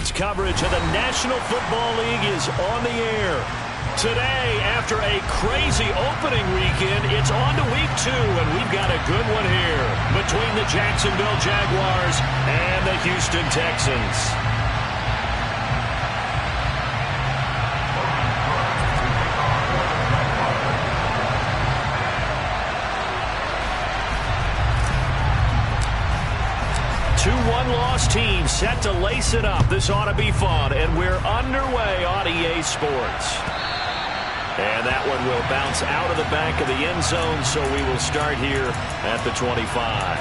Sports coverage of the National Football League is on the air. Today, after a crazy opening weekend, it's on to week 2, and we've got a good one here between the Jacksonville Jaguars and the Houston Texans. Two one-loss teams set to lace it up. This ought to be fun, and we're underway on EA Sports. And that one will bounce out of the back of the end zone, so we will start here at the 25.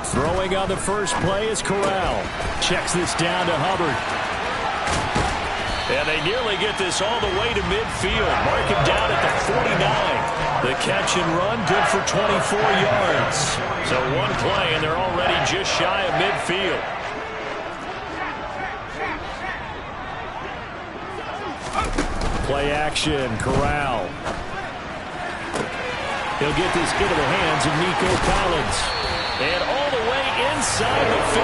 Throwing on the first play is Corral. Checks this down to Hubbard. And they nearly get this all the way to midfield. Mark him down at the 49. The catch and run, good for 24 yards. So one play, and they're already just shy of midfield. Play action, Corral. He'll get this into the hands of Nico Collins. And all the way inside the 15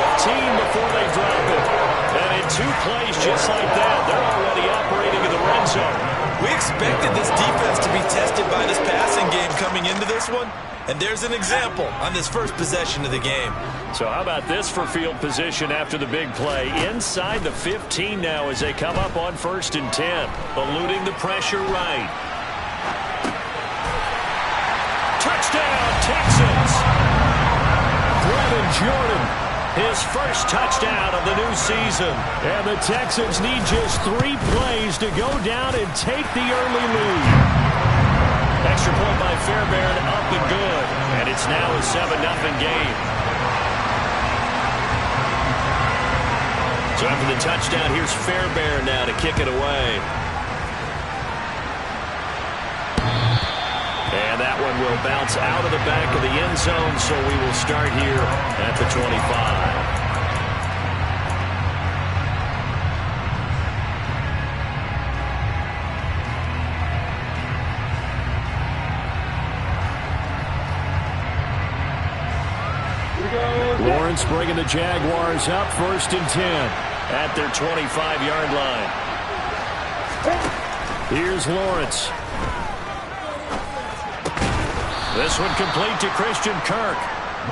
before they drop it. And in 2 plays just like that, they're already operating in the red zone. We expected this defense to be tested by this passing game coming into this one. And there's an example on this first possession of the game. So how about this for field position after the big play? Inside the 15 now as they come up on 1st and 10. Eluding the pressure right. Touchdown, Texans! Jordan, his first touchdown of the new season. And the Texans need just 3 plays to go down and take the early lead. Extra point by Fairbairn, up and good. And it's now a 7-0 game. So after the touchdown, here's Fairbairn now to kick it away. And that one will bounce out of the back of the end zone, so we will start here at the 25. Lawrence bringing the Jaguars up 1st and 10 at their 25-yard line. Here's Lawrence. This one complete to Christian Kirk.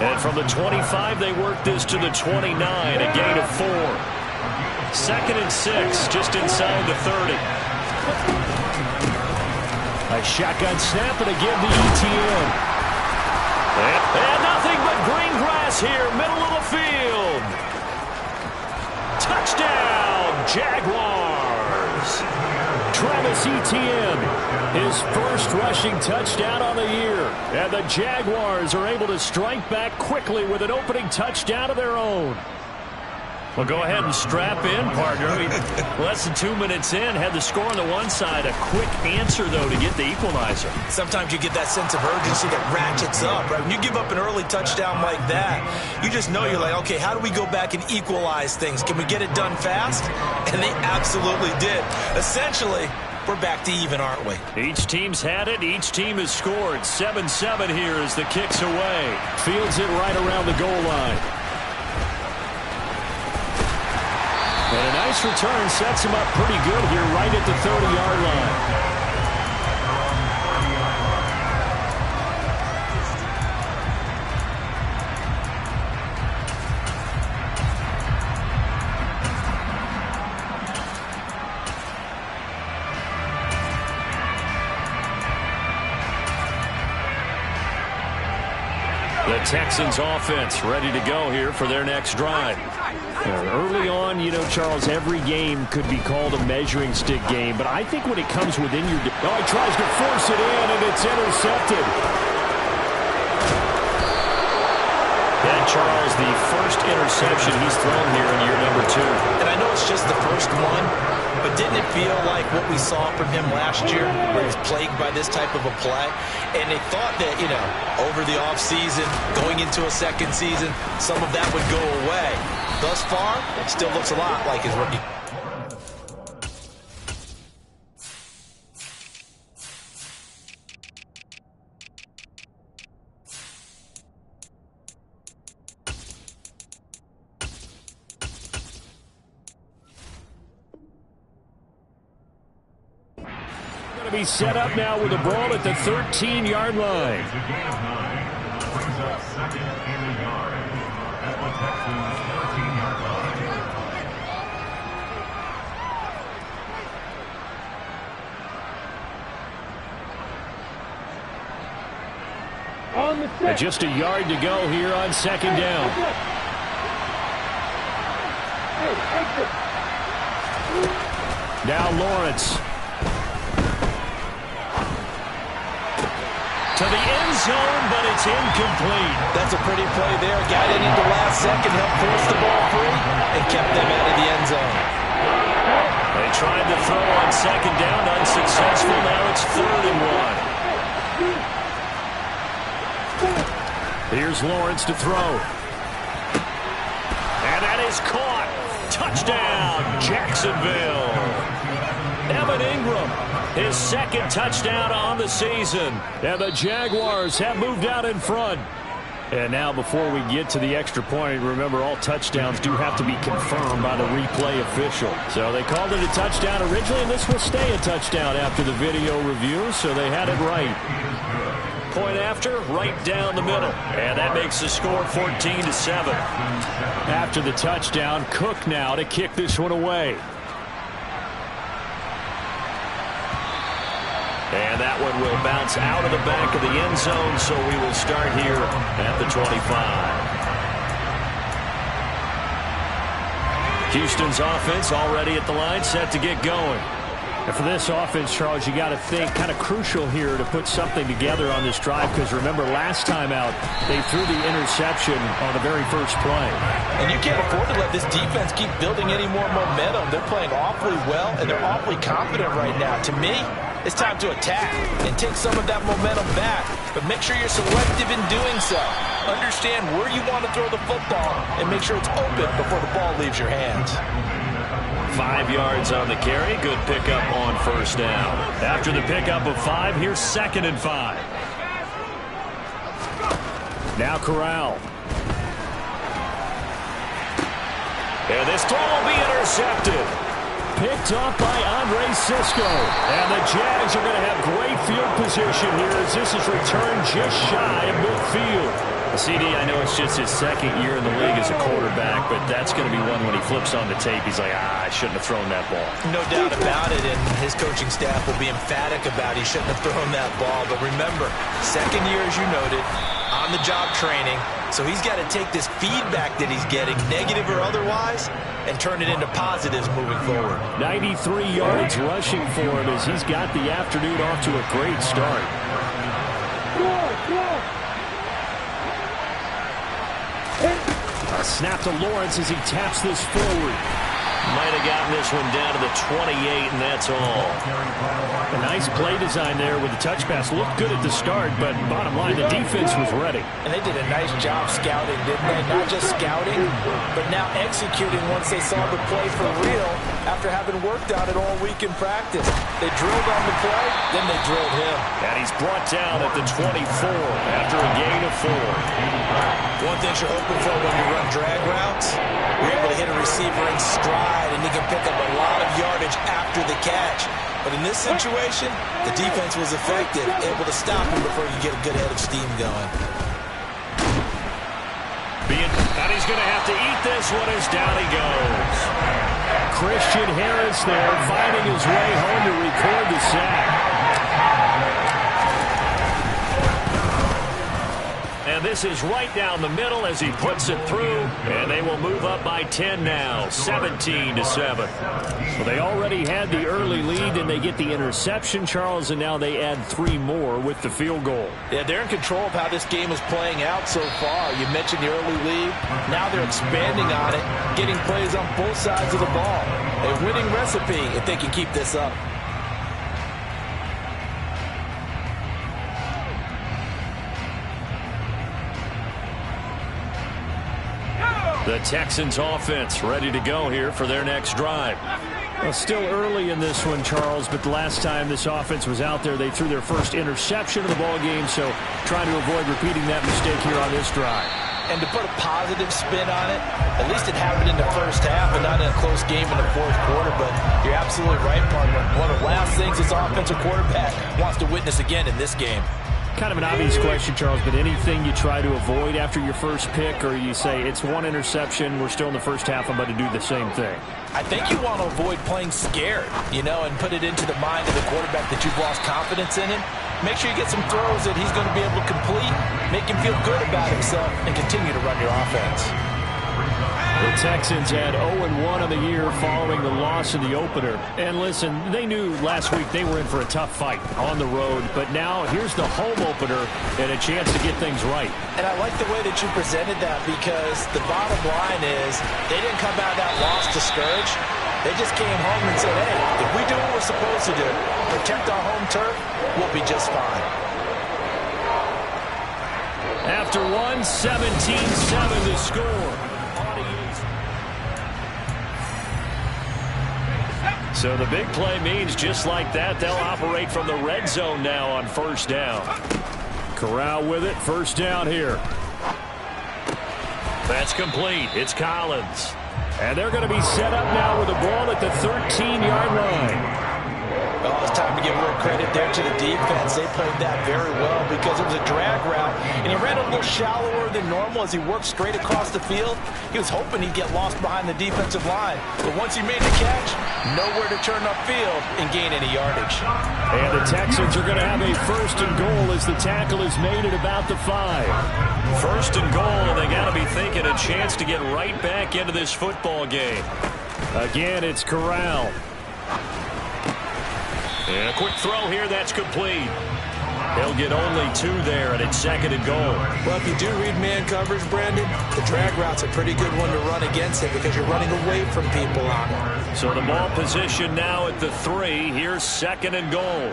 And from the 25, they work this to the 29, a gain of 4. 2nd and 6, just inside the 30. A shotgun snap and a give to ETN. And nothing but green grass here, middle of the field. Touchdown, Jaguars. Travis Etienne, his first rushing touchdown on the year. And the Jaguars are able to strike back quickly with an opening touchdown of their own. Well, go ahead and strap in, partner. Less than 2 minutes in, had the score on the one side. A quick answer, though, to get the equalizer. Sometimes you get that sense of urgency that ratchets up, right? When you give up an early touchdown like that, you just know you're like, okay, how do we go back and equalize things? Can we get it done fast? And they absolutely did. Essentially, we're back to even, aren't we? Each team's had it. Each team has scored. 7-7 here as the kick's away. Fields it right around the goal line. And a nice return sets him up pretty good here right at the 30-yard line. The Texans offense ready to go here for their next drive. Early on, you know, Charles, every game could be called a measuring stick game, but I think when it comes within your... Oh, he tries to force it in, and it's intercepted. And And Charles, the first interception he's thrown here in year number 2. And I know it's just the first one, but didn't it feel like what we saw from him last year, where he was plagued by this type of a play? And they thought that, you know, over the offseason, going into a second season, some of that would go away. Thus far, it still looks a lot like his rookie. Be set up now with the ball at the 13-yard line. And just a yard to go here on second down. Now Lawrence. To the end zone, but it's incomplete. That's a pretty play there. Got it into last second, helped force the ball free, and kept them out of the end zone. They tried to throw on second down, unsuccessful. Now it's 3rd and 1. Here's Lawrence to throw. And that is caught. Touchdown, Jacksonville. Evan Ingram, his second touchdown on the season. And the Jaguars have moved out in front. And now before we get to the extra point, remember all touchdowns do have to be confirmed by the replay official. So they called it a touchdown originally, and this will stay a touchdown after the video review, so they had it right. Point after, right down the middle. And that makes the score 14-7. After the touchdown, Cook now to kick this one away. And that one will bounce out of the back of the end zone, so we will start here at the 25. Houston's offense already at the line, set to get going. And for this offense, Charles, you got to think kind of crucial here to put something together on this drive, because remember last time out they threw the interception on the very first play. And you can't afford to let this defense keep building any more momentum. They're playing awfully well, and they're awfully confident right now. To me, it's time to attack and take some of that momentum back, but make sure you're selective in doing so. Understand where you want to throw the football and make sure it's open before the ball leaves your hands. 5 yards on the carry. Good pickup on first down. After the pickup of 5, here's 2nd and 5. Now Corral. And this throw will be intercepted. Picked off by Andre Cisco. And the Jags are going to have great field position here as this is returned just shy of midfield. CD, I know it's just his second year in the league as a quarterback, but that's going to be one when he flips on the tape. He's like, I shouldn't have thrown that ball. No doubt about it, and his coaching staff will be emphatic about he shouldn't have thrown that ball. But remember, second year, as you noted, on-the-job training, so he's got to take this feedback that he's getting, negative or otherwise, and turn it into positives moving forward. 93 yards rushing for him as he's got the afternoon off to a great start. A snap to Lawrence as he taps this forward. Might have gotten this one down to the 28, and that's all. A nice play design there with the touch pass. Looked good at the start, but bottom line, the defense was ready. And they did a nice job scouting, didn't they? Not just scouting, but now executing once they saw the play for real after having worked on it all week in practice. They drilled on the play, then they drilled him. And he's brought down at the 24 after a gain of 4. One thing you're hoping for when you run drag routes, you're able to hit a receiver in stride, and he can pick up a lot of yardage after the catch. But in this situation, the defense was effective, able to stop him before you get a good head of steam going. And he's going to have to eat this one as down he goes. Christian Harris there finding his way home to record the sack. And This is right down the middle as he puts it through, and they will move up by 10 now, 17-7. Well, they already had the early lead, and they get the interception, Charles, and now they add 3 more with the field goal. Yeah, they're in control of how this game is playing out so far. You mentioned the early lead. Now they're expanding on it, getting plays on both sides of the ball. A winning recipe if they can keep this up. The Texans offense ready to go here for their next drive. Well, still early in this one, Charles, but the last time this offense was out there, they threw their first interception of the ball game, so trying to avoid repeating that mistake here on this drive. And to put a positive spin on it, at least it happened in the first half and not in a close game in the fourth quarter, but you're absolutely right, partner. One of the last things this offensive quarterback wants to witness again in this game. Kind of an obvious question, Charles, but anything you try to avoid after your first pick, or you say it's one interception, we're still in the first half, I'm going to do the same thing? I think you want to avoid playing scared, and put it into the mind of the quarterback that you've lost confidence in him. Make sure you get some throws that he's going to be able to complete, make him feel good about himself, and continue to run your offense. The Texans had 0-1 on the year following the loss in the opener. And listen, they knew last week they were in for a tough fight on the road. But now here's the home opener and a chance to get things right. And I like the way that you presented that, because the bottom line is they didn't come out of that loss discouraged. They just came home and said, hey, if we do what we're supposed to do, protect our home turf, we'll be just fine. After 17-7 to score. So the big play means just like that, they'll operate from the red zone now on first down. Corral with it, first down here. That's complete. It's Collins. And they're going to be set up now with the ball at the 13-yard line. Well, it's time to give a little credit there to the defense. They played that very well because it was a drag route, and he ran a little shallower than normal as he worked straight across the field. He was hoping he'd get lost behind the defensive line, but once he made the catch, nowhere to turn upfield and gain any yardage. And the Texans are going to have a first and goal as the tackle is made at about the 5. First and goal, and they got to be thinking a chance to get right back into this football game. Again, it's Corral. And a quick throw here, that's complete. He'll get only 2 there, and it's second and goal. Well, if you do read man coverage, Brandon, the drag route's a pretty good one to run against it because you're running away from people on it. So the ball position now at the 3. Here's second and goal.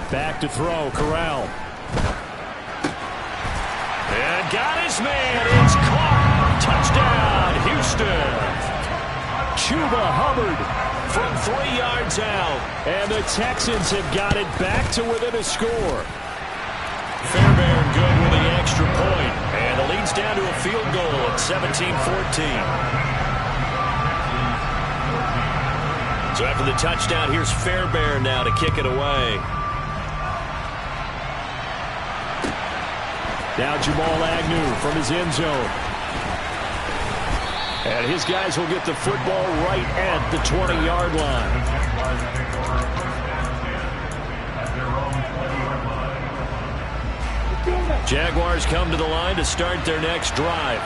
Back to throw, Corral. And got his man. It's caught. Touchdown, Houston. Chuba Hubbard from 3 yards out. And the Texans have got it back to within a score. Fairbairn good with the extra point. And the lead's down to a field goal at 17-14. So after the touchdown, here's Fairbairn now to kick it away. Now Jamal Agnew from his end zone. And his guys will get the football right at the 20-yard line. Jaguars come to the line to start their next drive.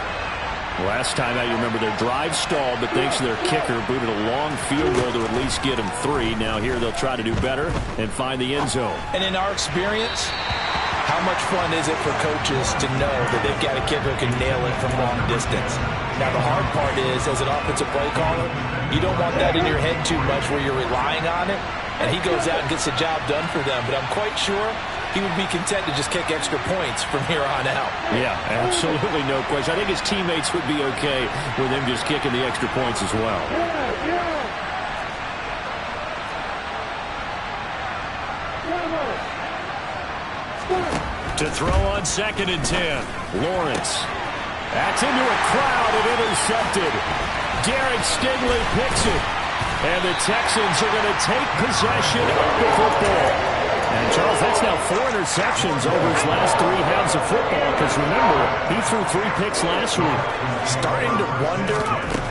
Last time out, you remember their drive stalled, but thanks to their kicker, booted a long field goal to at least get them 3. Now here they'll try to do better and find the end zone. And in our experience, how much fun is it for coaches to know that they've got a kicker who can nail it from long distance? Now, the hard part is, as an offensive play caller, you don't want that in your head too much where you're relying on it, and he goes out and gets the job done for them. But I'm quite sure he would be content to just kick extra points from here on out. Yeah, absolutely no question. I think his teammates would be okay with him just kicking the extra points as well. To throw on second and 10. Lawrence. That's into a crowd and intercepted. Derek Stingley picks it. And the Texans are going to take possession of the football. And, Charles, that's now 4 interceptions over his last 3 halves of football, because remember, he threw 3 picks last week. Starting to wonder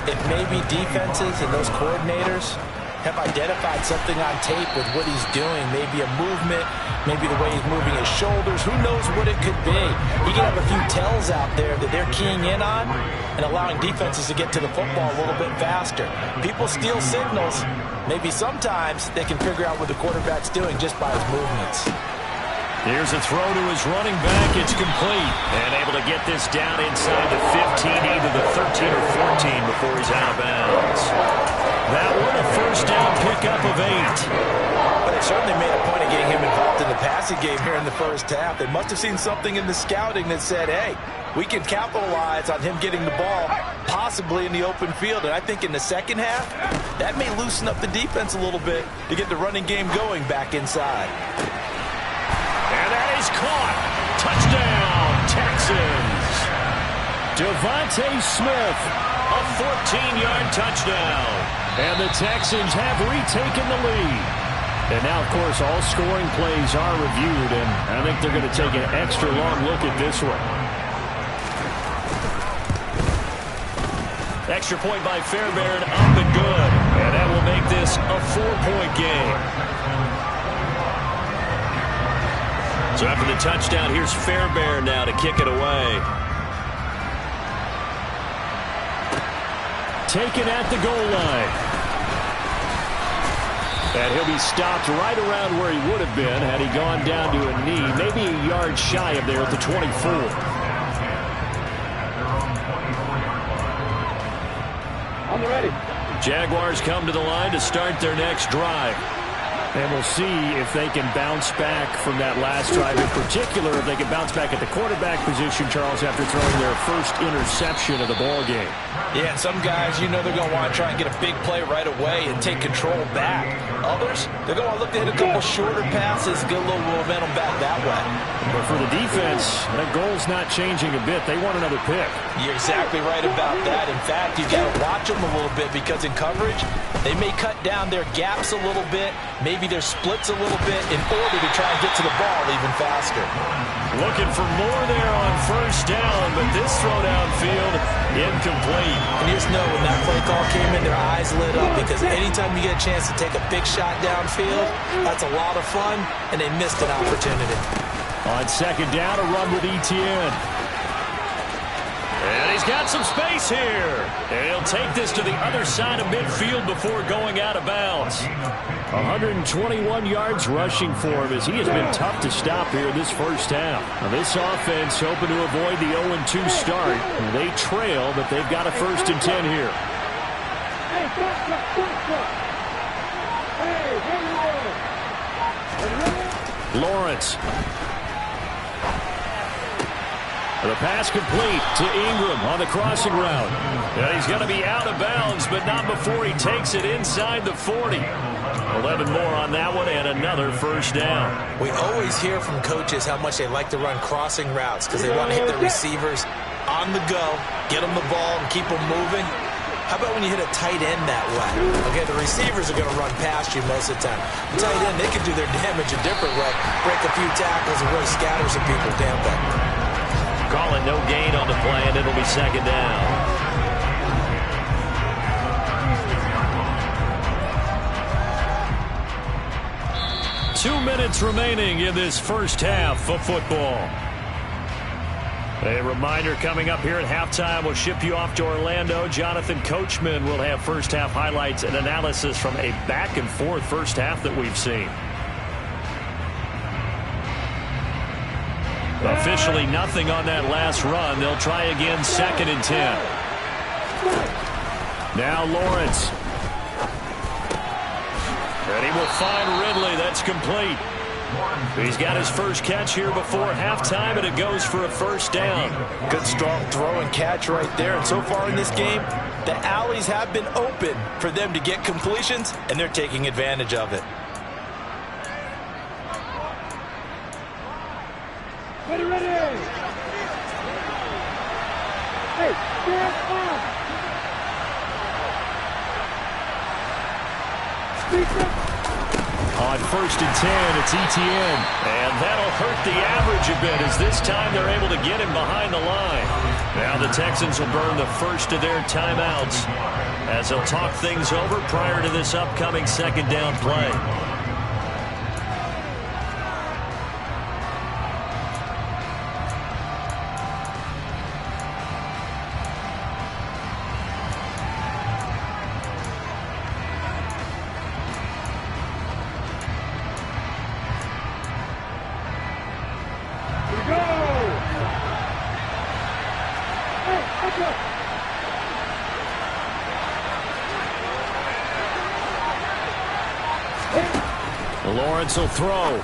if maybe defenses and those coordinators have identified something on tape with what he's doing. Maybe a movement, maybe the way he's moving his shoulders. Who knows what it could be? He could have a few tells out there that they're keying in on and allowing defenses to get to the football a little bit faster. People steal signals. Maybe sometimes they can figure out what the quarterback's doing just by his movements. Here's a throw to his running back. It's complete. And able to get this down inside the 15, either the 13 or 14 before he's out of bounds. That one, a first down pickup of 8. But they certainly made a point of getting him involved in the passing game here in the first half. They must have seen something in the scouting that said, hey, we can capitalize on him getting the ball possibly in the open field. And I think in the second half, that may loosen up the defense a little bit to get the running game going back inside. And that is caught. Touchdown, Texans. Devontae Smith, a 14-yard touchdown. And the Texans have retaken the lead. And now, of course, all scoring plays are reviewed, and I think they're going to take an extra long look at this one. Extra point by Fairbairn, up and good. And that will make this a 4-point game. So after the touchdown, here's Fairbairn now to kick it away. Taken at the goal line. And he'll be stopped right around where he would have been had he gone down to a knee, maybe a yard shy of there at the 24. On the ready. Jaguars come to the line to start their next drive. And we'll see if they can bounce back from that last drive. In particular, if they can bounce back at the quarterback position, Charles, after throwing their first interception of the ball game. Yeah, and some guys, you know they're going to want to try and get a big play right away and take control back. Others, they're going to look to hit a couple shorter passes, get a little momentum back that way. But for the defense, that goal's not changing a bit. They want another pick. You're exactly right about that. In fact, you've got to watch them a little bit because in coverage, they may cut down their gaps a little bit, maybe their splits a little bit in order to try and get to the ball even faster. Looking for more there on first down, but this throw downfield, incomplete. And you just know when that play call came in, their eyes lit up because anytime you get a chance to take a big shot downfield, that's a lot of fun, and they missed an opportunity. On second down, a run with Etienne. And he's got some space here. And he'll take this to the other side of midfield before going out of bounds. 121 yards rushing for him as he has been tough to stop here in this first half. Now this offense hoping to avoid the 0-2 start. They trail, but they've got a 1st and 10 here. Lawrence. The pass complete to Ingram on the crossing route. And he's going to be out of bounds, but not before he takes it inside the 40. 11 more on that one and another first down. We always hear from coaches how much they like to run crossing routes because they want to hit their receivers on the go, get them the ball, and keep them moving. How about when you hit a tight end that way? Okay, the receivers are going to run past you most of the time. The tight end, they can do their damage a different way, break a few tackles and really scatter some people down there. Calling no gain on the play, and it'll be second down. Two minutes remaining in this first half of football. A reminder coming up here at halftime, we'll ship you off to Orlando. Jonathan Coachman will have first half highlights and analysis from a back-and-forth first half that we've seen. Officially nothing on that last run. They'll try again, 2nd and 10. Now Lawrence. And he will find Ridley. That's complete. He's got his first catch here before halftime, and it goes for a first down. Good, strong throw and catch right there. And so far in this game, the alleys have been open for them to get completions, and they're taking advantage of it. Ready, ready! Hey, stand up! Speak up! On 1st and 10, it's Etienne. And that'll hurt the average a bit as this time they're able to get him behind the line. Now the Texans will burn the first of their timeouts as they'll talk things over prior to this upcoming second down play. Lawrence will throw.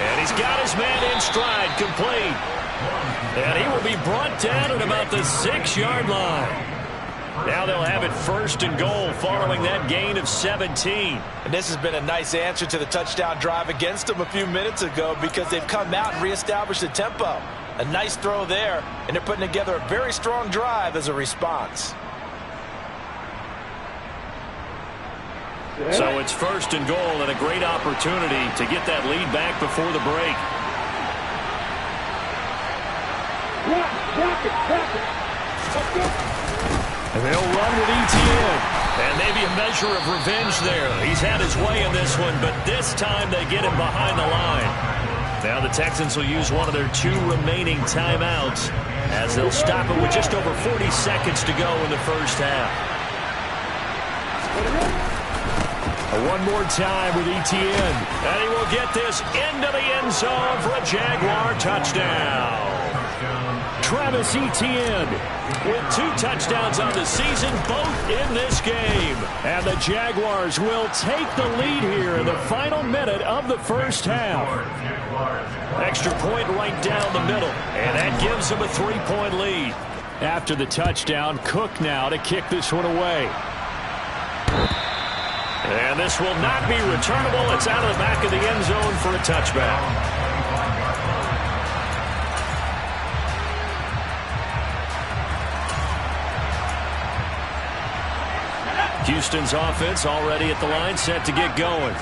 And he's got his man in stride, complete. And he will be brought down at about the 6-yard line. Now they'll have it 1st and goal following that gain of 17. And this has been a nice answer to the touchdown drive against them a few minutes ago because they've come out and reestablished the tempo. A nice throw there, and they're putting together a very strong drive as a response. So it's 1st and goal and a great opportunity to get that lead back before the break. And they'll run with Etienne. And maybe a measure of revenge there. He's had his way in this one, but this time they get him behind the line. Now the Texans will use one of their 2 remaining timeouts as they'll stop it with just over 40 seconds to go in the first half. One more time with Etienne. And he will get this into the end zone for a Jaguar touchdown. Travis Etienne with 2 touchdowns on the season, both in this game. And the Jaguars will take the lead here in the final minute of the first half. Extra point right down the middle. And that gives them a 3-point lead. After the touchdown, Cook now to kick this one away. And this will not be returnable. It's out of the back of the end zone for a touchback. Houston's offense already at the line, set to get going.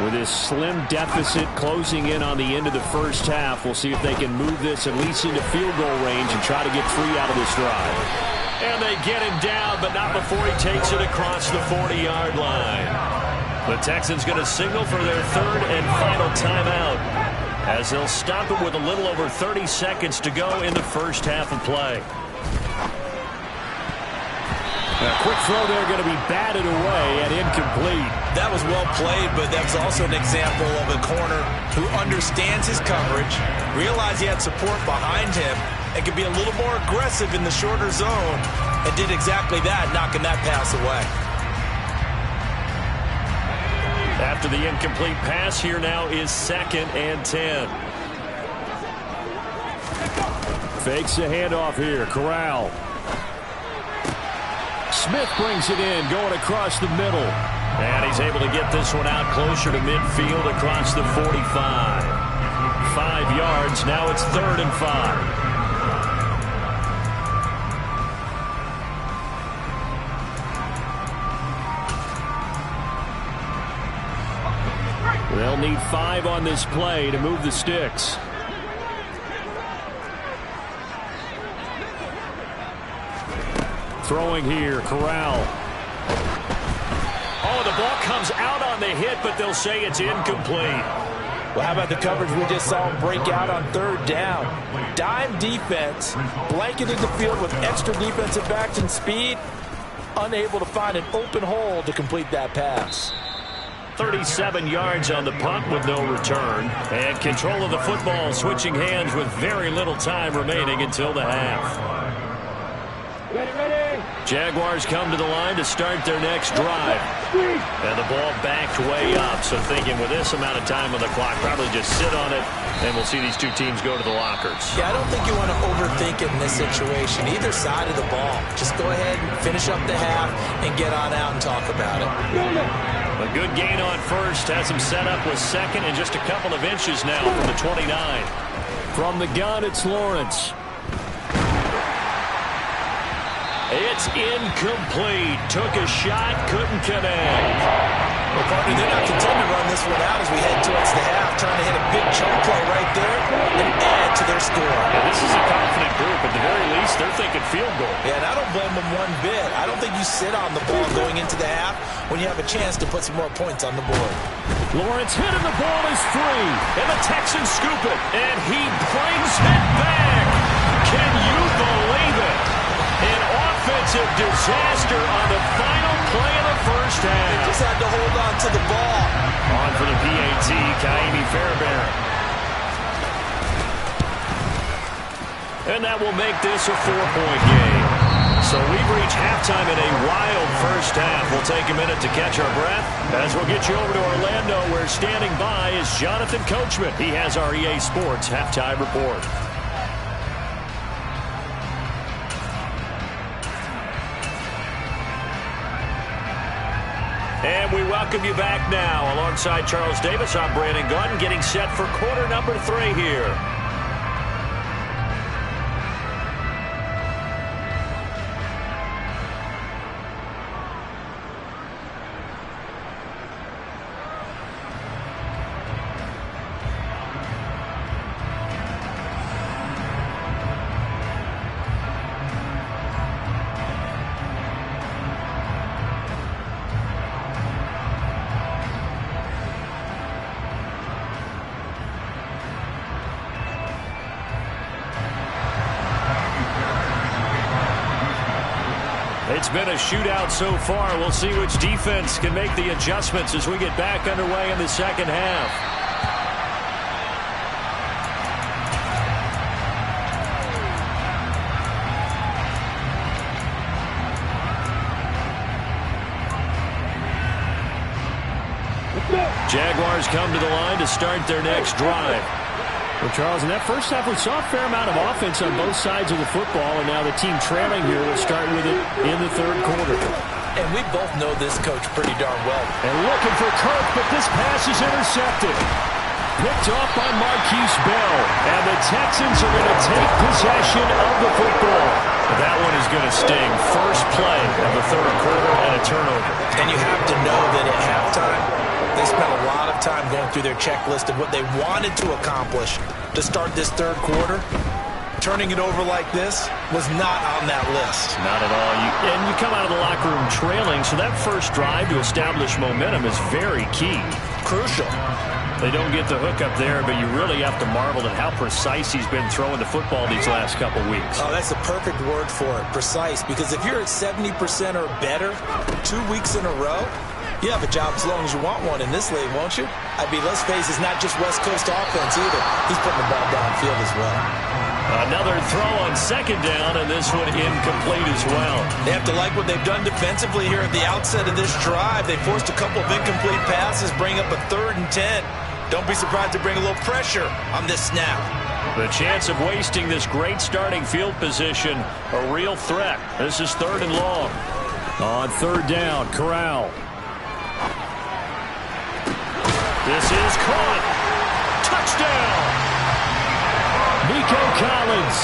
With this slim deficit closing in on the end of the first half, we'll see if they can move this at least into field goal range and try to get 3 out of this drive. And they get him down, but not before he takes it across the 40-yard line. The Texans going to signal for their 3rd and final timeout as they'll stop it with a little over 30 seconds to go in the first half of play. A quick throw there going to be batted away and incomplete. That was well played, but that's also an example of a corner who understands his coverage, realized he had support behind him, and could be a little more aggressive in the shorter zone, and did exactly that, knocking that pass away. After the incomplete pass, here now is 2nd and 10. Fakes a handoff here. Corral. Smith brings it in, going across the middle. And he's able to get this one out closer to midfield across the 45. 5 yards. Now it's 3rd and 5. They'll need 5 on this play to move the sticks. Throwing here, Corral. Oh, the ball comes out on the hit, but they'll say it's incomplete. Well, how about the coverage we just saw him break out on 3rd down? Dime defense, blanketed the field with extra defensive backs and speed, unable to find an open hole to complete that pass. 37 yards on the punt with no return. And control of the football switching hands with very little time remaining until the half. Ready. Jaguars come to the line to start their next drive. And the ball backed way up. So thinking with this amount of time on the clock, probably just sit on it, and we'll see these 2 teams go to the lockers. Yeah, I don't think you want to overthink it in this situation. Either side of the ball. Just go ahead and finish up the half and get on out and talk about it. A good gain on 1st. Has him set up with 2nd and just a couple of inches now from the 29. From the gun, it's Lawrence. It's incomplete. Took a shot, couldn't connect. Well, partner, they're not content to run this one out as we head towards the half, trying to hit a big chunk play right there and add to their score. Yeah, this is a confident group. At the very least, they're thinking field goal. Yeah, and I don't blame them one bit. I don't think you sit on the ball going into the half when you have a chance to put some more points on the board. Lawrence hit and the ball is free. And the Texans scoop it. And he brings it back. Can you believe it? An offensive disaster on the final play of the first half. They just had to hold on to the ball. On for the PAT, Kaimi Fairbairn. And that will make this a 4-point game. So we've reached halftime in a wild first half. We'll take a minute to catch our breath as we'll get you over to Orlando, where standing by is Jonathan Coachman. He has our EA Sports halftime report. And we welcome you back now. Alongside Charles Davis, I'm Brandon Gordon, getting set for quarter number 3 here. It's been a shootout so far. We'll see which defense can make the adjustments as we get back underway in the second half. Jaguars come to the line to start their next drive. Well, Charles, in that first half, we saw a fair amount of offense on both sides of the football, and now the team trailing here will start with it in the third quarter. And we both know this coach pretty darn well. And looking for Kirk, but this pass is intercepted. Picked off by Marquise Bell, and the Texans are going to take possession of the football. That one is going to sting. First play of the third quarter and a turnover. And you have to know that at halftime, they spent a lot of time going through their checklist of what they wanted to accomplish to start this third quarter. Turning it over like this was not on that list. Not at all. And you come out of the locker room trailing, so that first drive to establish momentum is very key. Crucial. They don't get the hook up there, but you really have to marvel at how precise he's been throwing the football these last couple weeks. Oh, that's the perfect word for it, precise. Because if you're at 70% or better 2 weeks in a row, you have a job as long as you want one in this league, won't you? I mean, let's face it, it's not just West Coast offense either. He's putting the ball downfield as well. Another throw on second down, and this one incomplete as well. They have to like what they've done defensively here at the outset of this drive. They forced a couple of incomplete passes, bring up a 3rd and 10. Don't be surprised to bring a little pressure on this snap. The chance of wasting this great starting field position, a real threat. This is 3rd and long. On 3rd down, Corral. This is caught. Touchdown. Nico Collins,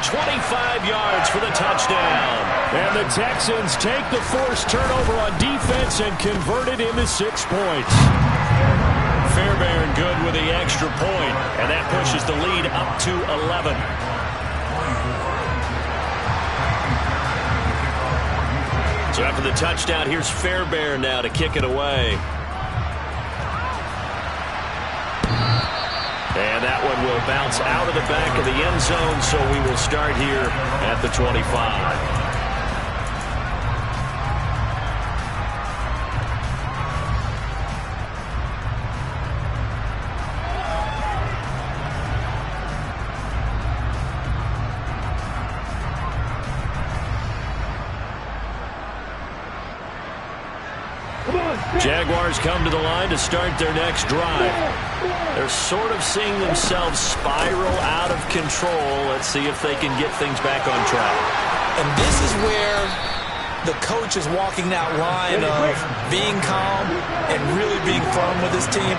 25 yards for the touchdown. And the Texans take the forced turnover on defense and convert it into 6 points. Fairbairn good with the extra point, and that pushes the lead up to 11. So after the touchdown, here's Fairbairn now to kick it away. And that one will bounce out of the back of the end zone, so we will start here at the 25. Jaguars come to the line to start their next drive. They're sort of seeing themselves spiral out of control. Let's see if they can get things back on track. And this is where the coach is walking that line of being calm and really being firm with his team.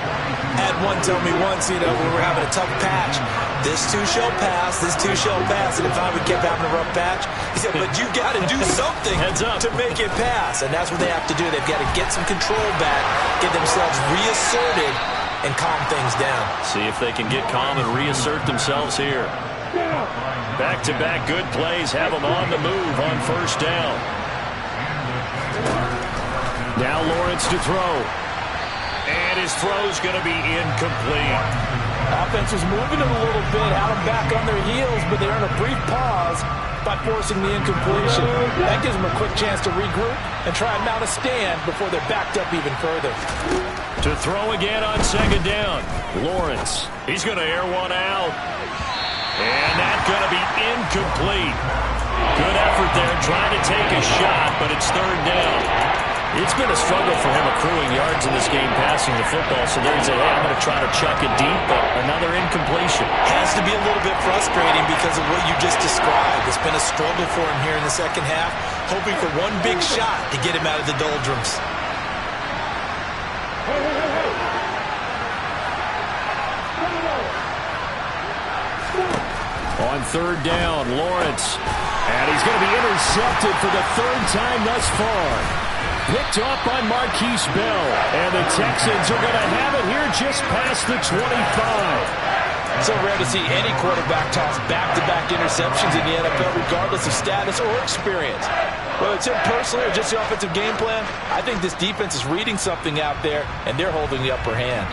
I had one tell me once, when we were having a tough patch, this too shall pass, this too shall pass. And if I would keep having a rough patch, he said, but you got to do something to make it pass. And that's what they have to do. They've got to get some control back, get themselves reasserted, and calm things down. See if they can get calm and reassert themselves here. Back-to-back good plays have them on the move on first down. Now Lawrence to throw. And his throw's going to be incomplete. Offense was moving them a little bit, had them back on their heels, but they earned a brief pause by forcing the incompletion. That gives them a quick chance to regroup and try and mount a stand before they're backed up even further. To throw again on second down. Lawrence, he's going to air one out. And that's going to be incomplete. Good effort there trying to take a shot, but it's third down. It's been a struggle for him accruing yards in this game passing the football, so there he's hey, I'm going to try to chuck it deep, but another incompletion. Has to be a little bit frustrating because of what you just described. It's been a struggle for him here in the second half, hoping for one big shot to get him out of the doldrums. On third down, Lawrence. And he's going to be intercepted for the third time thus far. Picked off by Marquise Bell. And the Texans are going to have it here just past the 25. So rare to see any quarterback toss back-to-back interceptions in the NFL, regardless of status or experience. Whether it's him personally or just the offensive game plan, I think this defense is reading something out there, and they're holding the upper hand.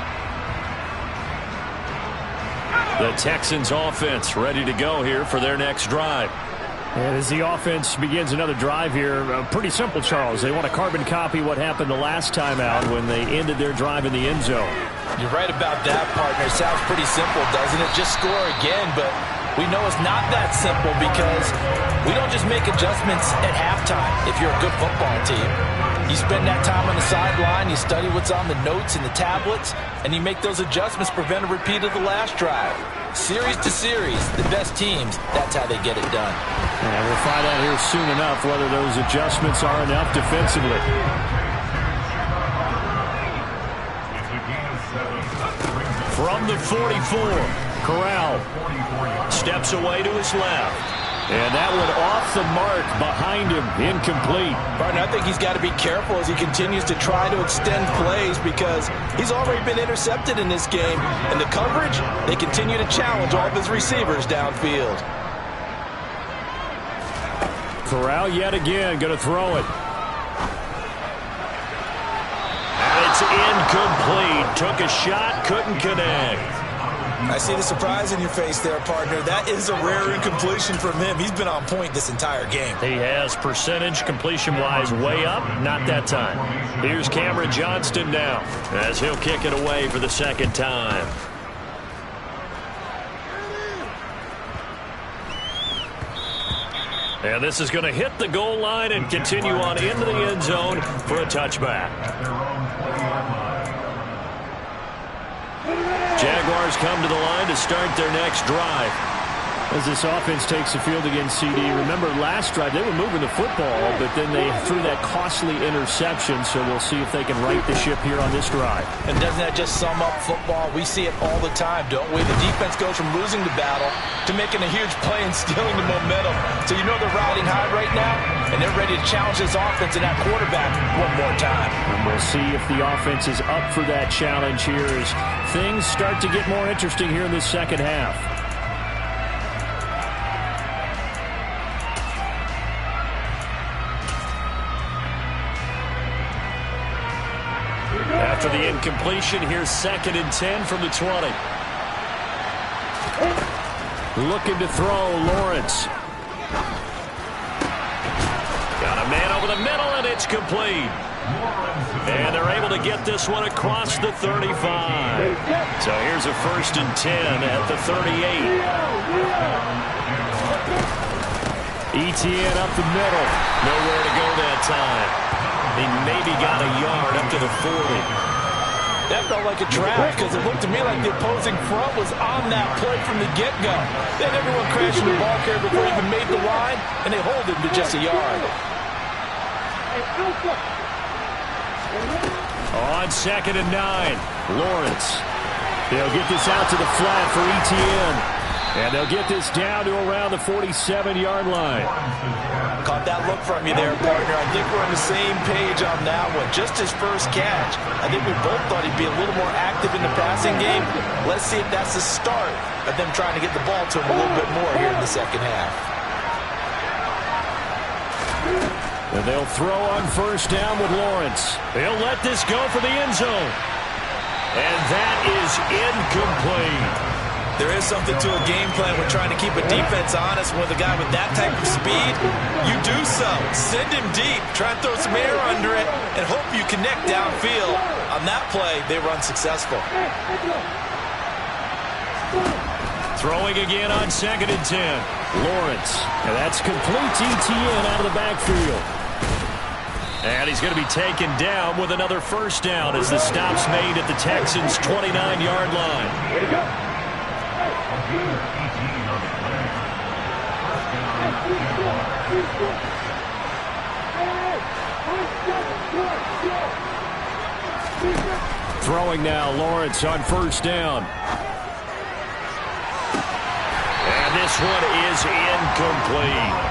The Texans offense ready to go here for their next drive. And as the offense begins another drive here, pretty simple, Charles. They want to carbon copy what happened the last time out when they ended their drive in the end zone. You're right about that, partner. Sounds pretty simple, doesn't it? Just score again, but we know it's not that simple because we don't just make adjustments at halftime if you're a good football team. You spend that time on the sideline, you study what's on the notes and the tablets, and you make those adjustments to prevent a repeat of the last drive. Series to series, the best teams, that's how they get it done. And we'll find out here soon enough whether those adjustments are enough defensively. From the 44, Corral steps away to his left. And that one off the mark behind him, incomplete. Barton, I think he's got to be careful as he continues to try to extend plays because he's already been intercepted in this game. And the coverage, they continue to challenge all of his receivers downfield. Corral yet again going to throw it. And it's incomplete. Took a shot, couldn't connect. I see the surprise in your face there, partner. That is a rare incompletion from him. He's been on point this entire game. He has percentage completion-wise way up. Not that time. Here's Cameron Johnston now as he'll kick it away for the second time. And this is going to hit the goal line and continue on into the end zone for a touchback. Jaguars come to the line to start their next drive. As this offense takes the field against CD, remember last drive they were moving the football, but then they threw that costly interception, so we'll see if they can right the ship here on this drive. And doesn't that just sum up football? We see it all the time, don't we? The defense goes from losing the battle to making a huge play and stealing the momentum. So you know they're riding high right now, and they're ready to challenge this offense and that quarterback one more time. And we'll see if the offense is up for that challenge here as things start to get more interesting here in this second half. After the incompletion, here's 2nd and 10 from the 20. Looking to throw, Lawrence. Got a man over the middle, and it's complete. And they're able to get this one across the 35. So here's a 1st and 10 at the 38. Etienne up the middle. Nowhere to go that time. He maybe got a yard up to the 40. That felt like a trap because it looked to me like the opposing front was on that play from the get-go. Then everyone crashing the ball carrier before he even made the line, and they hold him to just a yard. On 2nd and 9, Lawrence. They'll get this out to the flat for ETN. And they'll get this down to around the 47-yard line. Caught that look from you there, partner. I think we're on the same page on that one. Just his first catch. I think we both thought he'd be a little more active in the passing game. Let's see if that's the start of them trying to get the ball to him a little bit more here in the second half. And they'll throw on first down with Lawrence. They'll let this go for the end zone. And that is incomplete. There is something to a game plan when trying to keep a defense honest with a guy with that type of speed. You do so. Send him deep. Try and throw some air under it and hope you connect downfield. On that play, they were unsuccessful. Throwing again on 2nd and 10. Lawrence. And that's complete to ETN out of the backfield. And he's going to be taken down with another first down as the stop's made at the Texans' 29-yard line. Way to go. Throwing now, Lawrence on first down. And this one is incomplete.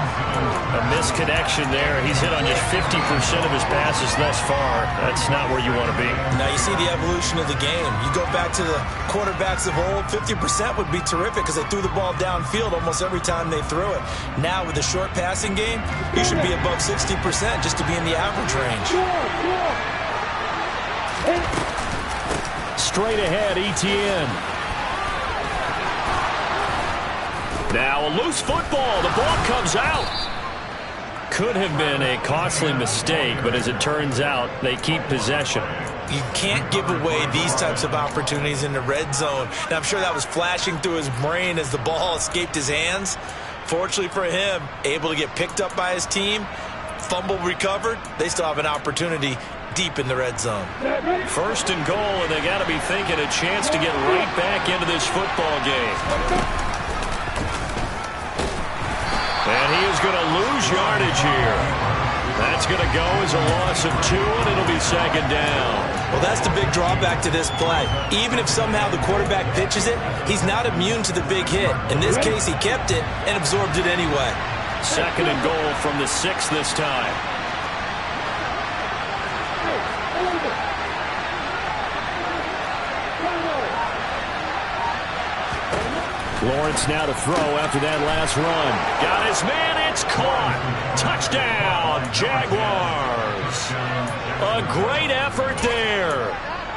A misconnection there. He's hit on just 50% of his passes thus far. That's not where you want to be. Now you see the evolution of the game. You go back to the quarterbacks of old, 50% would be terrific because they threw the ball downfield almost every time they threw it. Now with the short passing game, you should be above 60% just to be in the average range. Straight ahead, ETN. Now a loose football. The ball comes out. Could have been a costly mistake, but as it turns out, they keep possession. You can't give away these types of opportunities in the red zone. Now, I'm sure that was flashing through his brain as the ball escaped his hands. Fortunately for him, able to get picked up by his team, fumble recovered. They still have an opportunity deep in the red zone. First and goal, and they got to be thinking a chance to get right back into this football game. And he is going to lose yardage here. That's going to go as a loss of 2, and it'll be second down. Well, that's the big drawback to this play. Even if somehow the quarterback pitches it, he's not immune to the big hit. In this case, he kept it and absorbed it anyway. Second and goal from the 6 this time. Lawrence now to throw after that last run. Got his man, it's caught. Touchdown, Jaguars. A great effort there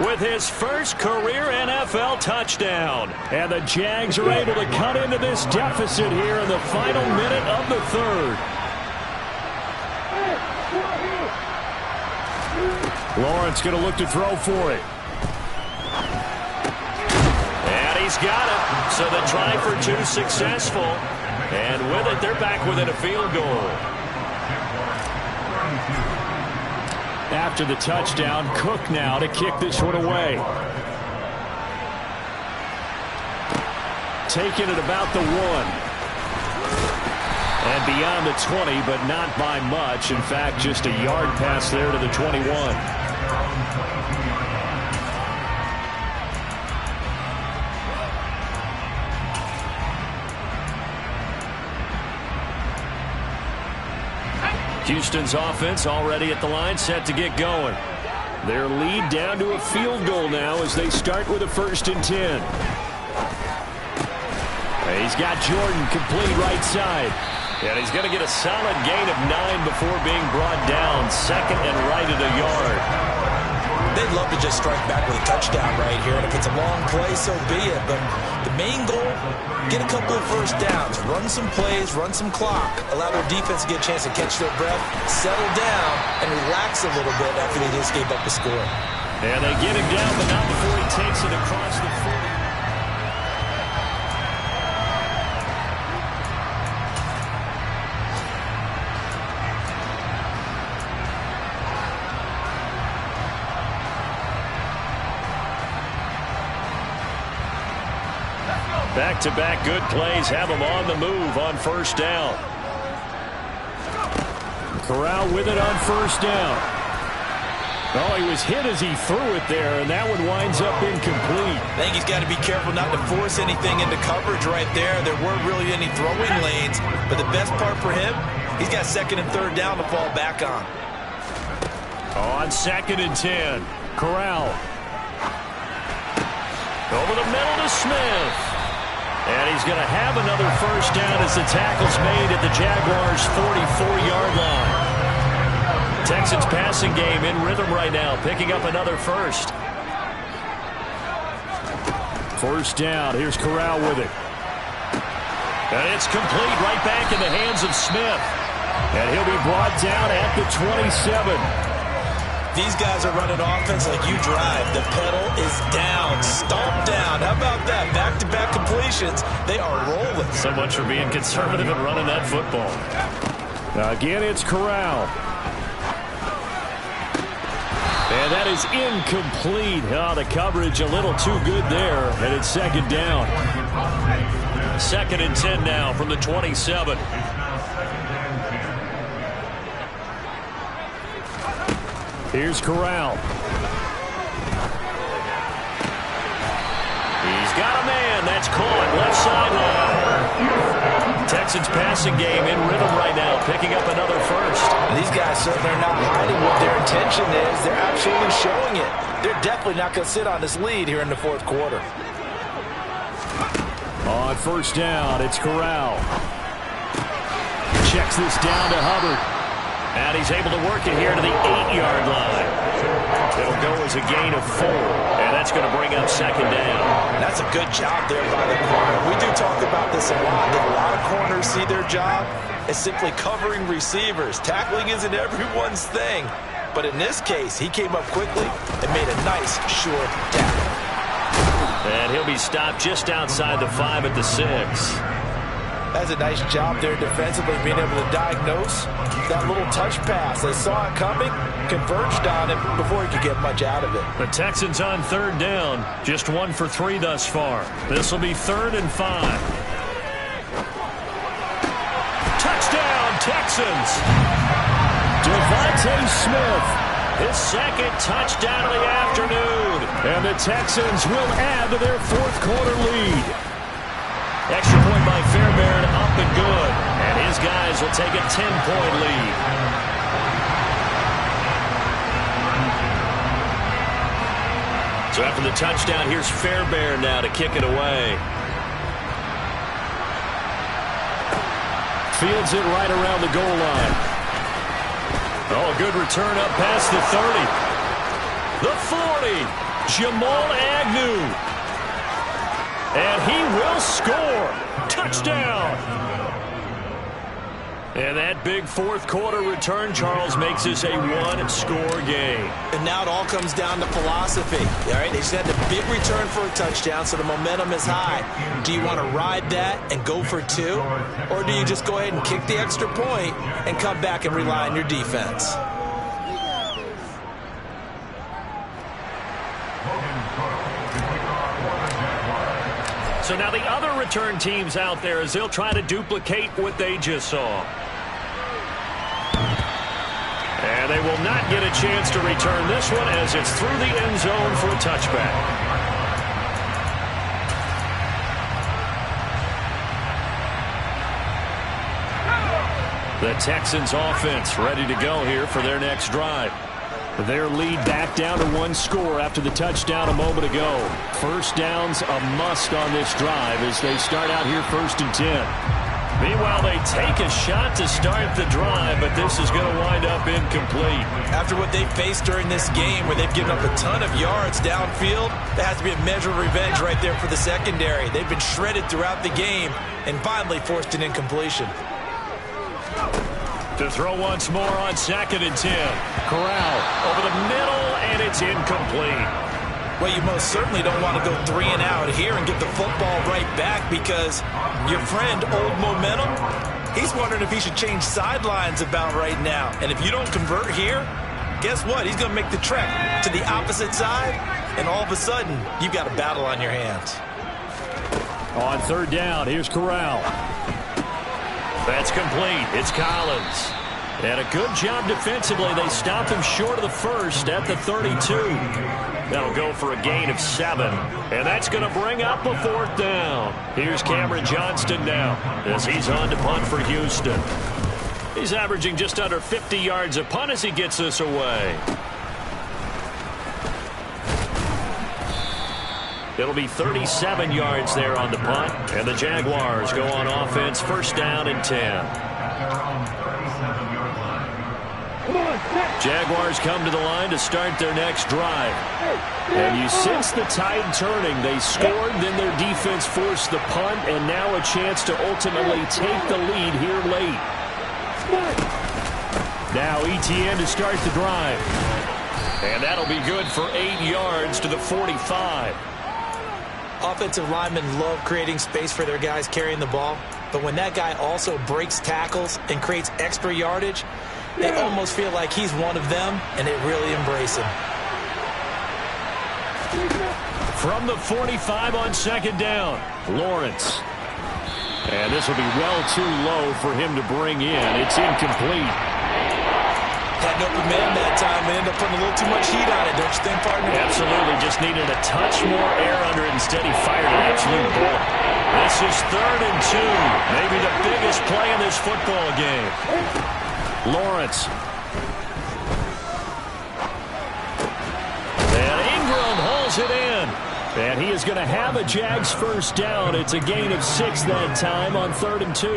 with his first career NFL touchdown. And the Jags are able to cut into this deficit here in the final minute of the third. Lawrence going to look to throw for it. He's got it, so the try for 2 successful, and with it, they're back within a field goal. After the touchdown, Cook now to kick this one away. Taking it about the 1. And beyond the 20, but not by much. In fact, just a yard pass there to the 21. Houston's offense already at the line, set to get going. Their lead down to a field goal now as they start with a 1st and 10. He's got Jordan complete right side. And he's going to get a solid gain of 9 before being brought down. 2nd and right at a yard. They'd love to just strike back with a touchdown right here. And if it's a long play, so be it. But the main goal, get a couple of first downs. Run some plays, run some clock. Allow their defense to get a chance to catch their breath, settle down, and relax a little bit after they just gave up a score. And they get him down, but not before he takes it across the 40. Back-to-back good plays have them on the move on first down. Corral with it on first down. Oh, he was hit as he threw it there, and that one winds up incomplete. I think he's got to be careful not to force anything into coverage right there. There weren't really any throwing lanes, but the best part for him, he's got second and third down to fall back on. On 2nd and 10, Corral. Over the middle to Smith. And he's going to have another first down as the tackle's made at the Jaguars' 44-yard line. Texans passing game in rhythm right now, picking up another first. First down. Here's Corral with it. And it's complete right back in the hands of Smith. And he'll be brought down at the 27. These guys are running offense like you drive. The pedal is down, stomp down. How about that? Back-to-back completions. They are rolling. So much for being conservative and running that football. Again, it's Corral. And that is incomplete. Oh, the coverage a little too good there. And it's second down. 2nd and 10 now from the 27. Here's Corral. He's got a man. That's caught. Left sideline. Texans passing game in rhythm right now, picking up another first. These guys certainly are not hiding what their intention is. They're absolutely showing it. They're definitely not going to sit on this lead here in the fourth quarter. On first down, it's Corral. Checks this down to Hubbard. And he's able to work it here to the 8-yard line. It'll go as a gain of 4. And that's going to bring up second down. That's a good job there by the corner. We do talk about this a lot, that a lot of corners see their job as simply covering receivers. Tackling isn't everyone's thing. But in this case, he came up quickly and made a nice, short tackle. And he'll be stopped just outside the 5 at the 6. That's a nice job there defensively, being able to diagnose that little touch pass. They saw it coming, converged on it before he could get much out of it. The Texans on third down, just 1 for 3 thus far. This will be 3rd and 5. Touchdown, Texans! Devontae Smith, his second touchdown of the afternoon. And the Texans will add to their fourth quarter lead. Extra point by Fairbairn, up and good. And his guys will take a 10-point lead. So after the touchdown, here's Fairbairn now to kick it away. Fields it right around the goal line. Oh, a good return up past the 30. The 40. Jamal Agnew. And he will score. Touchdown. And that big fourth quarter return, Charles, makes this a one-score game. And now it all comes down to philosophy. All right, they just had the big return for a touchdown, so the momentum is high. Do you want to ride that and go for 2? Or do you just go ahead and kick the extra point and come back and rely on your defense? So now the other return teams out there as they'll try to duplicate what they just saw. And they will not get a chance to return this one as it's through the end zone for a touchback. The Texans offense ready to go here for their next drive. Their lead back down to 1 score after the touchdown a moment ago. First down's a must on this drive as they start out here 1st and 10. Meanwhile, they take a shot to start the drive, but this is going to wind up incomplete. After what they faced during this game where they've given up a ton of yards downfield, there has to be a measure of revenge right there for the secondary. They've been shredded throughout the game and finally forced an incompletion. To throw once more on 2nd and 10. Corral over the middle, and it's incomplete. Well, you most certainly don't want to go 3 and out here and get the football right back because your friend, Old Momentum, he's wondering if he should change sidelines about right now. And if you don't convert here, guess what? He's going to make the trek to the opposite side, and all of a sudden, you've got a battle on your hands. On 3rd down, here's Corral. That's complete. It's Collins. And a good job defensively. They stopped him short of the first at the 32. That'll go for a gain of 7. And that's going to bring up a 4th down. Here's Cameron Johnston now as he's on to punt for Houston. He's averaging just under 50 yards a punt as he gets this away. It'll be 37 yards there on the punt. And the Jaguars go on offense, 1st down and 10. Jaguars come to the line to start their next drive. And you sense the tide turning. They scored, then their defense forced the punt, and now a chance to ultimately take the lead here late. Now ETN to start the drive. And that'll be good for 8 yards to the 45. Offensive linemen love creating space for their guys carrying the ball. But when that guy also breaks tackles and creates extra yardage, they almost feel like he's one of them, and they really embrace him. From the 45 on 2nd down, Lawrence. And this will be well too low for him to bring in. It's incomplete. Had an open man that time and ended up putting a little too much heat on it, don't you think, partner? Absolutely. Just needed a touch more air under it. Instead, he fired an absolute bullet. This is 3rd and 2. Maybe the biggest play in this football game. Lawrence. And Ingram hauls it in. And he is going to have a Jags 1st down. It's a gain of 6 that time on 3rd and 2.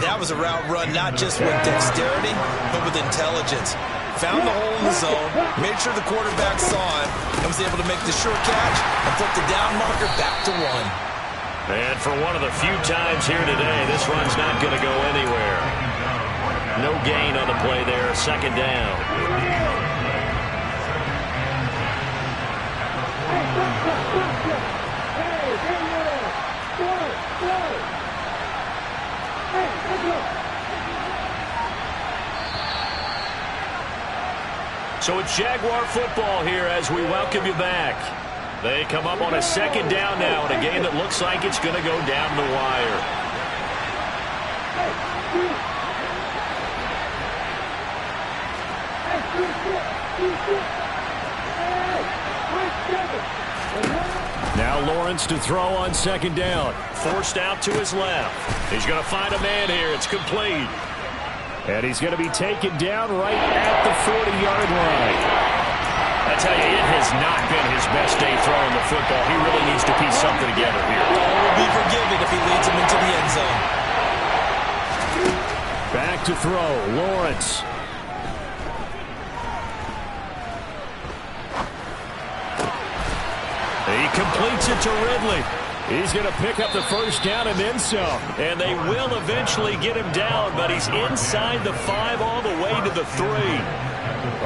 That was a route run not just with dexterity, but with intelligence. Found the hole in the zone, made sure the quarterback saw it, and was able to make the short catch and flip the down marker back to 1. And for one of the few times here today, this run's not going to go anywhere. No gain on the play there, 2nd down. So it's Jaguar football here as we welcome you back. They come up on a 2nd down now in a game that looks like it's going to go down the wire. Now Lawrence to throw on 2nd down. Forced out to his left. He's going to find a man here. It's complete. And he's going to be taken down right at the 40-yard line. I tell you, it has not been his best day throwing the football. He really needs to piece something together here. All will be forgiven if he leads him into the end zone. Back to throw, Lawrence. He completes it to Ridley. He's going to pick up the 1st down and then some. And they will eventually get him down, but he's inside the 5 all the way to the 3.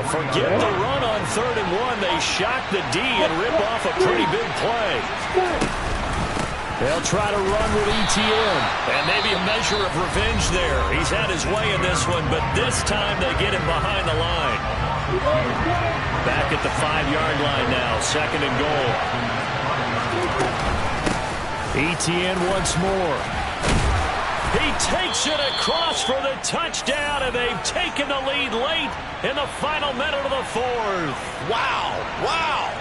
Forget the run on 3rd and 1. They shock the D and rip off a pretty big play. They'll try to run with ETN. And maybe a measure of revenge there. He's had his way in this one, but this time they get him behind the line. Back at the 5-yard line now. 2nd and goal. ETN once more. He takes it across for the touchdown, and they've taken the lead late in the final minute of the 4th. Wow, wow.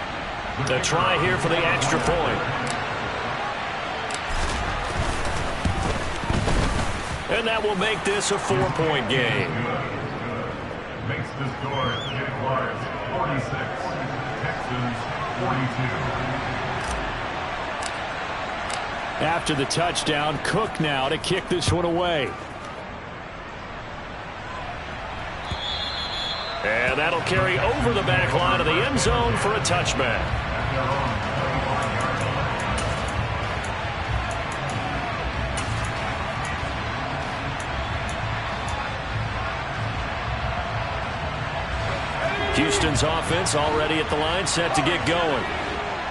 The try here for the extra point. And that will make this a 4-point game. Makes the score Jaguars 46, Texans 42. After the touchdown, Cook now to kick this one away. And that'll carry over the back line of the end zone for a touchback. Houston's offense already at the line, set to get going.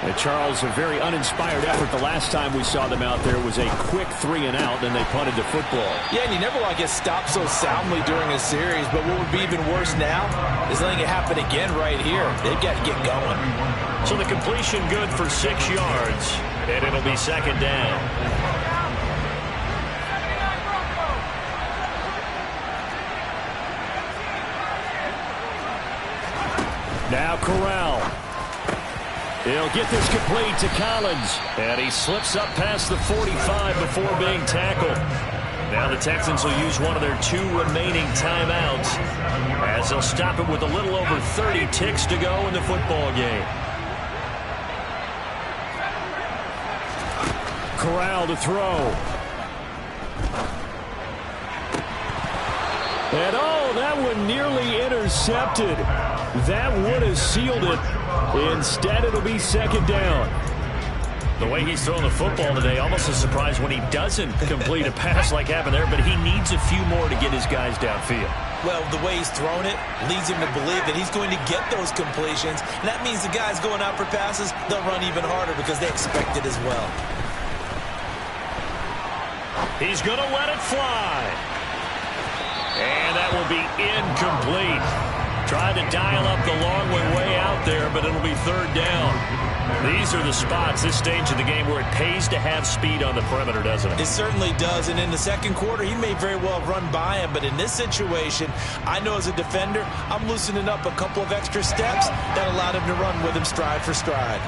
And Charles, a very uninspired effort the last time we saw them out there was a quick 3-and-out, and they punted the football. Yeah, and you never want to get stopped so soundly during a series, but what would be even worse now is letting it happen again right here. They've got to get going. So the completion good for 6 yards, and it'll be 2nd down. Now Corral. He'll get this complete to Collins. And he slips up past the 45 before being tackled. Now the Texans will use one of their 2 remaining timeouts as they'll stop it with a little over 30 ticks to go in the football game. Corral to throw. And that one nearly intercepted. That would have sealed it. Instead, it'll be second down. The way he's throwing the football today, almost a surprise when he doesn't complete a pass like happened there, but he needs a few more to get his guys downfield. Well, the way he's thrown it leads him to believe that he's going to get those completions. And that means the guys going out for passes, they'll run even harder because they expect it as well. He's going to let it fly. And that will be incomplete. Tried to dial up the long way out there, but it'll be third down. These are the spots, this stage of the game, where it pays to have speed on the perimeter, doesn't it? It certainly does, and in the second quarter, he may very well run by him, but in this situation, I know as a defender, I'm loosening up a couple of extra steps that allowed him to run with him stride for stride.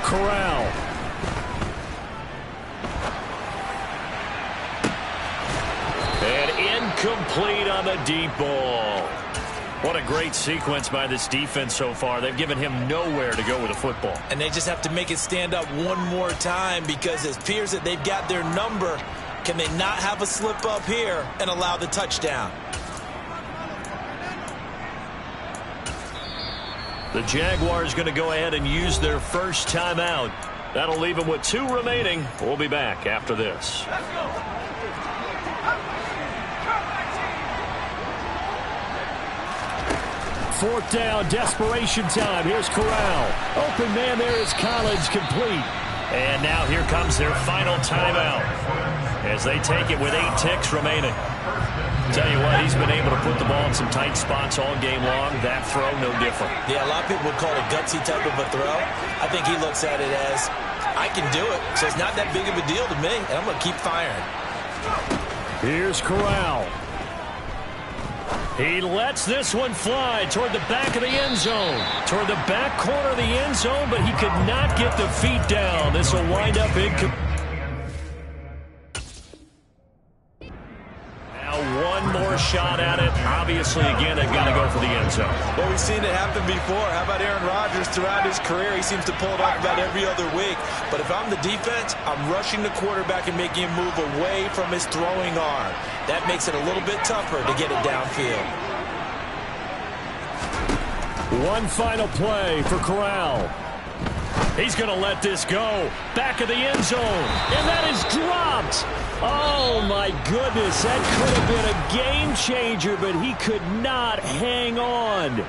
Corral. And incomplete on the deep ball. What a great sequence by this defense so far. They've given him nowhere to go with the football. And they just have to make it stand up one more time because it appears that they've got their number. Can they not have a slip up here and allow the touchdown? The Jaguars going to go ahead and use their first timeout. That'll leave them with 2 remaining. We'll be back after this. Fourth down, desperation time. Here's Corral. Open man there is Collins, complete. And now here comes their final timeout as they take it with 8 ticks remaining. Tell you what, he's been able to put the ball in some tight spots all game long. That throw, no different. Yeah, a lot of people would call it a gutsy type of a throw. I think he looks at it as, I can do it, so it's not that big of a deal to me, and I'm going to keep firing. Here's Corral. He lets this one fly toward the back of the end zone. Toward the back corner of the end zone, but he could not get the feet down. This will wind up incomplete. One more shot at it. Obviously, again, they've got to go for the end zone. Well, we've seen it happen before. How about Aaron Rodgers throughout his career? He seems to pull it off about every other week. But if I'm the defense, I'm rushing the quarterback and making him move away from his throwing arm. That makes it a little bit tougher to get it downfield. One final play for Corral. He's going to let this go. Back of the end zone. And that is dropped. Oh, my goodness. That could have been a game changer, but he could not hang on.